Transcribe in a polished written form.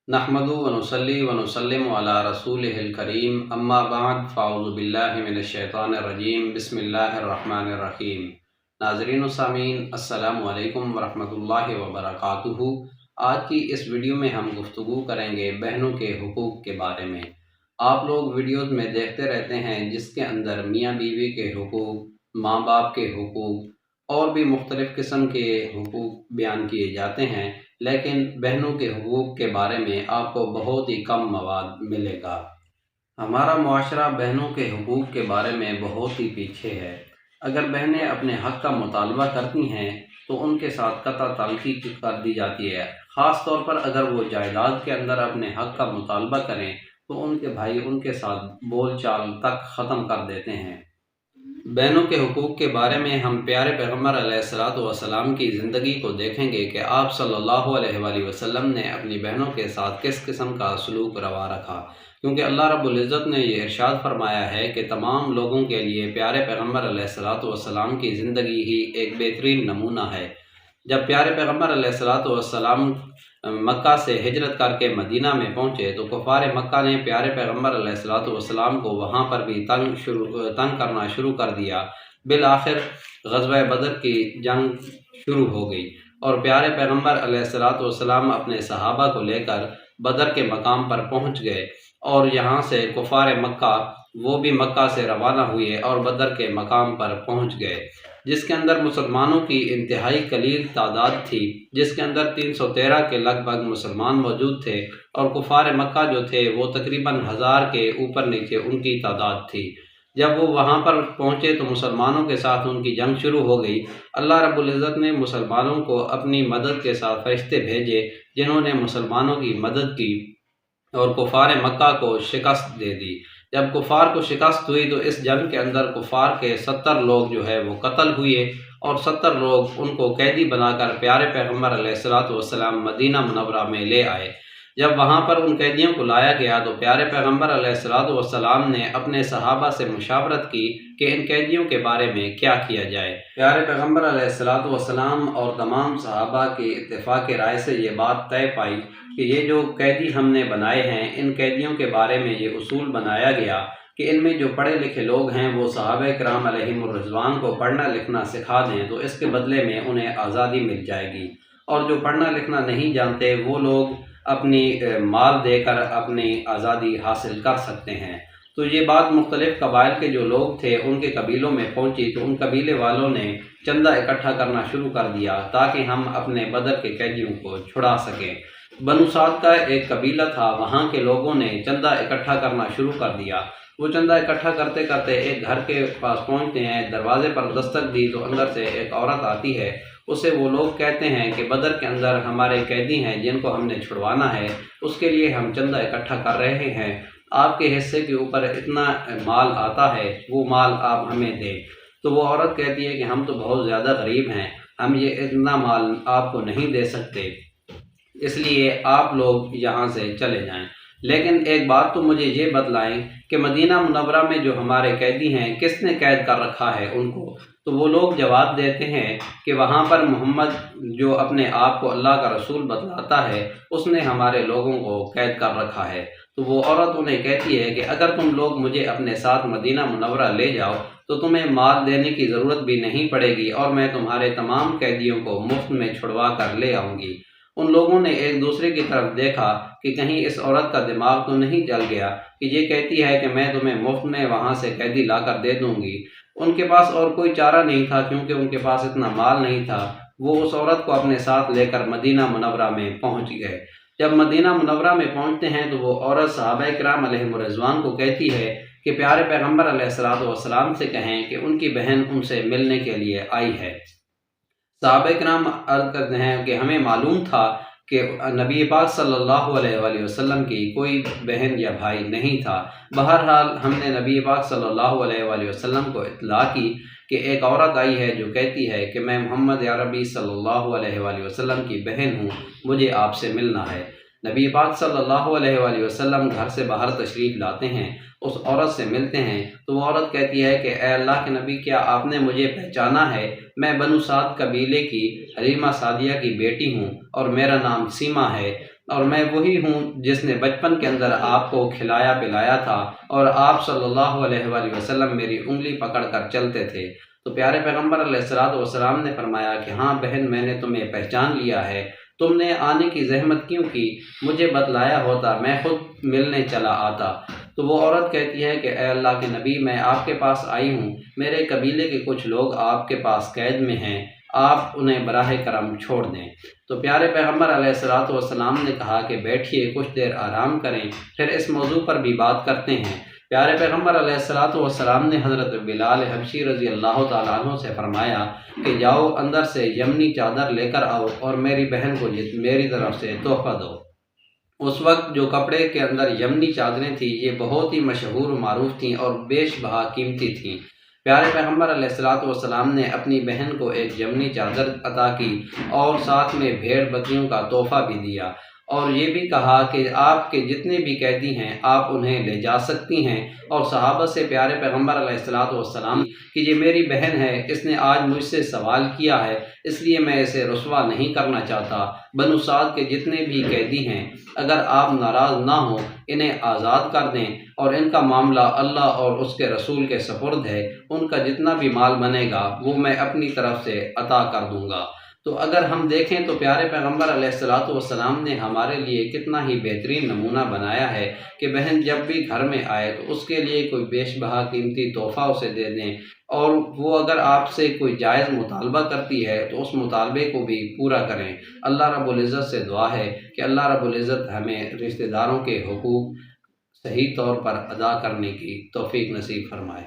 नहमदु व नुसल्ली व नुसल्लिमु अला रसूलिहिल करीम अम्मा बाद फ़अऊज़ु बिल्लाहि मिनश शैतानिर रजीम बिस्मिल्लाहिर रहमानिर रहीम। नाज़रीन व सामीन अस्सलामु अलैकुम व रहमतुल्लाहि व बरकातुहू। आज की इस वीडियो में हम गुफ्तगू करेंगे बहनों के हुकूक के बारे में। आप लोग वीडियोज़ में देखते रहते हैं जिसके अंदर मियाँ बीवी के हुकूक, माँ बाप के हुकूक और भी मुख्तलिफ़ किस्म के हुकूक बयान किए जाते हैं, लेकिन बहनों के हुकूक के बारे में आपको बहुत ही कम मवाद मिलेगा। हमारा मुआशरा बहनों के हुकूक के बारे में बहुत ही पीछे है। अगर बहनें अपने हक़ का मुतालबा करती हैं तो उनके साथ कतई तलखी कर दी जाती है। ख़ास तौर पर अगर वो जायदाद के अंदर अपने हक़ का मुतालबा करें तो उनके भाई उनके साथ बोल चाल तक ख़त्म कर देते हैं। बहनों के हुकूक के बारे में हम प्यारे पैगम्बर अलैहिस्सलातु वस्सलाम की ज़िंदगी को देखेंगे कि आप सल्लल्लाहु अलैहि वसल्लम ने अपनी बहनों के साथ किस किस्म का सलूक रवा रखा, क्योंकि अल्लाह रब्बुल इज़्ज़त ने ये इरशाद फरमाया है कि तमाम लोगों के लिए प्यारे पैगम्बर अलैहिस्सलातु वस्सलाम की ज़िंदगी ही एक बेहतरीन नमूना है। जब प्यारे पैगम्बर अलैहिस्सलातु वस्सलाम मक्का से हिजरत करके मदीना में पहुँचे तो कुफ़ार मक्का ने प्यारे पैगम्बर अलैहिस्सलातु वस्सलाम को वहाँ पर भी तंग करना शुरू कर दिया। बिल आखिर ग़ज़वा बदर की जंग शुरू हो गई और प्यारे पैगम्बर अलैहिस्सलातु वस्सलाम अपने सहाबा को लेकर बदर के मकाम पर पहुँच गए और यहाँ से कुफ़ार मक्का वो भी मक्का से रवाना हुए और बदर के मकाम पर पहुँच गए, जिसके अंदर मुसलमानों की इंतहाई कलील तादाद थी, जिसके अंदर 313 के लगभग मुसलमान मौजूद थे और कुफ़ार मक्का जो थे वो तकरीबन 1000 के ऊपर नीचे उनकी तादाद थी। जब वो वहाँ पर पहुँचे तो मुसलमानों के साथ उनकी जंग शुरू हो गई। अल्लाह रब्बुल इज़्ज़त ने मुसलमानों को अपनी मदद के साथ फरिश्ते भेजे जिन्होंने मुसलमानों की मदद की और कुफ़ार मक्का को शिकस्त दे दी। जब कुफ़ार को शिकस्त हुई तो इस जंग के अंदर कुफ़ार के 70 लोग जो है वो कत्ल हुए और 70 लोग उनको कैदी बनाकर प्यारे पैगम्बर अलैहिस्सलातु वस्सलाम मदीना मुनव्वरा में ले आए। जब वहाँ पर उन कैदियों को लाया गया तो प्यारे पैगम्बर अलैहिस्सलातु वस्सलाम ने अपने सहाबा से मुशावरत की कि इन कैदियों के बारे में क्या किया जाए। प्यारे पैगम्बर अलैहिस्सलातु वस्सलाम और तमाम सहाबा की इत्तेफाक राय से ये बात तय पाई कि ये जो कैदी हमने बनाए हैं, इन कैदियों के बारे में ये उसूल बनाया गया कि इनमें जो पढ़े लिखे लोग हैं वो सहाबा किराम अलैहिमुर रिज़वान को पढ़ना लिखना सिखा दें तो इसके बदले में उन्हें आज़ादी मिल जाएगी, और जो पढ़ना लिखना नहीं जानते वो लोग अपनी माल देकर अपनी आज़ादी हासिल कर सकते हैं। तो ये बात मुख्तलिफ़ कबाइल के जो लोग थे उनके कबीलों में पहुंची तो उन कबीले वालों ने चंदा इकट्ठा करना शुरू कर दिया ताकि हम अपने बदर के कैदियों को छुड़ा सकें। बनु साद का एक कबीला था, वहाँ के लोगों ने चंदा इकट्ठा करना शुरू कर दिया। वो चंदा इकट्ठा करते करते एक घर के पास पहुँचते हैं, दरवाजे पर दस्तक दी तो अंदर से एक औरत आती है। उसे वो लोग कहते हैं कि बदर के अंदर हमारे कैदी हैं जिनको हमने छुड़वाना है, उसके लिए हम चंदा इकट्ठा कर रहे हैं, आपके हिस्से के ऊपर इतना माल आता है, वो माल आप हमें दें। तो वो औरत कहती है कि हम तो बहुत ज़्यादा गरीब हैं, हम ये इतना माल आपको नहीं दे सकते, इसलिए आप लोग यहाँ से चले जाएं। लेकिन एक बात तो मुझे ये बतलाएं कि मदीना मुनव्वरा में जो हमारे कैदी हैं किसने कैद कर रखा है उनको? तो वो लोग जवाब देते हैं कि वहाँ पर मोहम्मद जो अपने आप को अल्लाह का रसूल बतलाता है उसने हमारे लोगों को कैद कर रखा है। तो वो औरत उन्हें कहती है कि अगर तुम लोग मुझे अपने साथ मदीना मुनव्वरा ले जाओ तो तुम्हें माल देने की ज़रूरत भी नहीं पड़ेगी और मैं तुम्हारे तमाम कैदियों को मुफ्त में छुड़वा कर ले आऊँगी। उन लोगों ने एक दूसरे की तरफ देखा कि कहीं इस औरत का दिमाग तो नहीं जल गया कि ये कहती है कि मैं तुम्हें मुफ्त में वहाँ से कैदी लाकर दे दूँगी। उनके पास और कोई चारा नहीं था क्योंकि उनके पास इतना माल नहीं था। वो उस औरत को अपने साथ लेकर मदीना मुनव्वरा में पहुँच गए। जब मदीना मुनव्वरा में पहुँचते हैं तो वो औरत सहाबा किराम अलैहिमुर रिज़वान को कहती है कि प्यारे पैगम्बर अलैहिस्सलातु वस्सलाम से कहें कि उनकी बहन उनसे मिलने के लिए आई है। सहाबा किराम अर्ज़ करते हैं कि हमें मालूम था कि नबी पाक सल्लल्लाहु अलैहि वसल्लम की कोई बहन या भाई नहीं था। बहरहाल हमने नबी पाक सल्लल्लाहु अलैहि वसल्लम को इत्तला की कि एक औरत आई है जो कहती है कि मैं मोहम्मद या रबी सल्लल्लाहु अलैहि वसल्लम की बहन हूँ, मुझे आपसे मिलना है। नबी पाक सल्लल्लाहु अलैहि वसल्लम घर से बाहर तशरीफ़ लाते हैं, उस औरत से मिलते हैं तो वो औरत कहती है कि ए अल्लाह के नबी, क्या आपने मुझे पहचाना है? मैं बनु साद कबीले की हलीमा सादिया की बेटी हूँ और मेरा नाम सीमा है। اور میں وہی ہوں جس نے بچپن کے اندر آپ کو کھلایا پلایا تھا اور آپ صلی اللہ علیہ وآلہ وسلم میری انگلی پکڑ کر چلتے تھے۔ تو پیارے پیغمبر علیہ السلام نے فرمایا کہ ہاں بہن، میں نے تمہیں پہچان لیا ہے، تم نے آنے کی زحمت کیوں کی؟ مجھے بتلایا ہوتا، میں خود ملنے چلا آتا۔ تو وہ عورت کہتی ہے کہ اے اللہ کے نبی، میں آپ کے پاس آئی ہوں، میرے قبیلے کے کچھ لوگ آپ کے پاس قید میں ہیں، آپ انہیں براہ کرم چھوڑ دیں۔ تو پیارے پیغمبر علیہ السلام نے کہا کہ بیٹھیے، کچھ دیر آرام کریں، پھر اس موضوع پر بھی بات کرتے ہیں۔ پیارے پیغمبر علیہ السلام نے حضرت بلال حبشی رضی اللہ تعالیٰ عنہ سے فرمایا کہ جاؤ اندر سے یمنی چادر لے کر آؤ اور میری بہن کو میری طرف سے تحفہ دو۔ اس وقت جو کپڑے کے اندر یمنی چادریں تھیں یہ بہت ہی مشہور و معروف تھیں اور بیش بہا قیمتی تھیں۔ پیارے پیغمبر علیہ السلام نے اپنی بہن کو ایک یمنی چادر عطا کی اور ساتھ میں بھیڑ بکریوں کا تحفہ بھی دیا، اور یہ بھی کہا کہ آپ کے جتنے بھی قیدی ہیں آپ انہیں لے جا سکتی ہیں۔ اور صحابہ سے پیارے پیغمبر علیہ السلام کہ یہ میری بہن ہے، اس نے آج مجھ سے سوال کیا ہے، اس لیے میں اسے رسوا نہیں کرنا چاہتا۔ بنو سعد کے جتنے بھی قیدی ہیں اگر آپ ناراض نہ ہوں انہیں آزاد کر دیں، اور ان کا معاملہ اللہ اور اس کے رسول کے سپرد ہے، ان کا جتنا بھی مال بنے گا وہ میں اپنی طرف سے عطا کر دوں گا۔ تو اگر ہم دیکھیں تو پیارے پیغمبر علیہ السلام نے ہمارے لیے کتنا ہی بہترین نمونہ بنایا ہے کہ بہن جب بھی گھر میں آئے تو اس کے لیے کوئی بیش بہا قیمتی تحفہ اسے دے دیں، اور وہ اگر آپ سے کوئی جائز مطالبہ کرتی ہے تو اس مطالبے کو بھی پورا کریں۔ اللہ رب العزت سے دعا ہے کہ اللہ رب العزت ہمیں رشتہ داروں کے حقوق صحیح طور پر ادا کرنے کی توفیق نصیب فرمائے۔